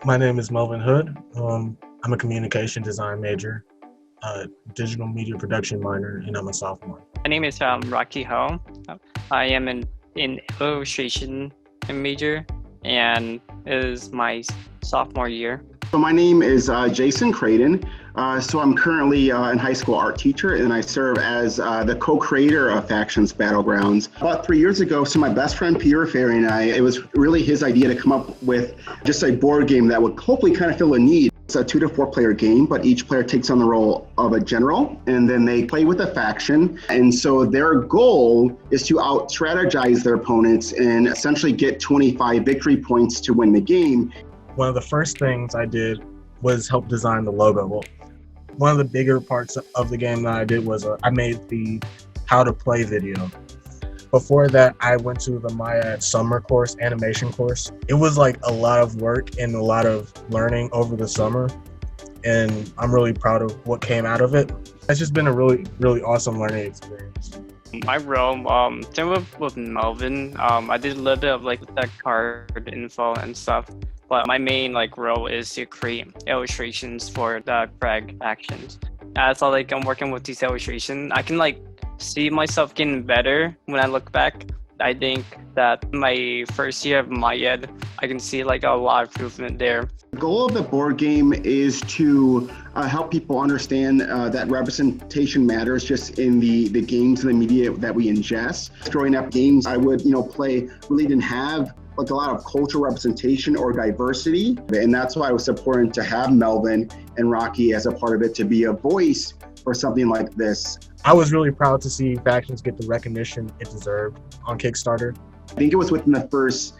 My name is Melvin Hood. I'm a communication design major, digital media production minor, and I'm a sophomore. My name is Rocky Ho. I am in illustration major, and it is my sophomore year. So my name is Jason Crayton. So I'm currently an high school art teacher, and I serve as the co-creator of Factions Battlegrounds. About 3 years ago, so my best friend Peter Ferry and I, it was really his idea to come up with just a board game that would hopefully kind of fill a need. It's a 2 to 4 player game, but each player takes on the role of a general, and then they play with a faction. And so their goal is to out-strategize their opponents and essentially get 25 victory points to win the game. One of the first things I did was help design the logo. Well, one of the bigger parts of the game that I did was I made the how to play video. Before that, I went to the MIAD summer course, animation course. It was like a lot of work and a lot of learning over the summer, and I'm really proud of what came out of it. It's just been a really, really awesome learning experience. My role, same with Melvin, I did a little bit of like that card info and stuff, but my main role is to create illustrations for the Craig actions. As I'm working with these illustrations, I can see myself getting better when I look back. I think that my first year of MIAD, I can see a lot of improvement there. The goal of the board game is to help people understand that representation matters just in the games and the media that we ingest. Growing up, games I would play really didn't have a lot of cultural representation or diversity, and that's why it was important to have Melvin and Rocky as a part of it, to be a voice for something like this. I was really proud to see Factions get the recognition it deserved on Kickstarter. I think it was within the first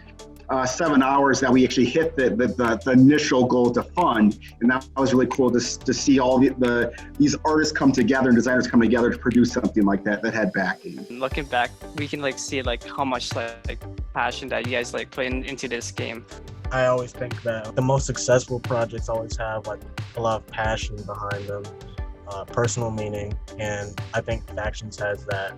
7 hours that we actually hit the initial goal to fund, and that was really cool to see all these artists come together and designers come together to produce something like that had backing. Looking back, we can see how much passion that you guys put into this game. I always think that the most successful projects always have a lot of passion behind them, personal meaning, and I think Factions has that.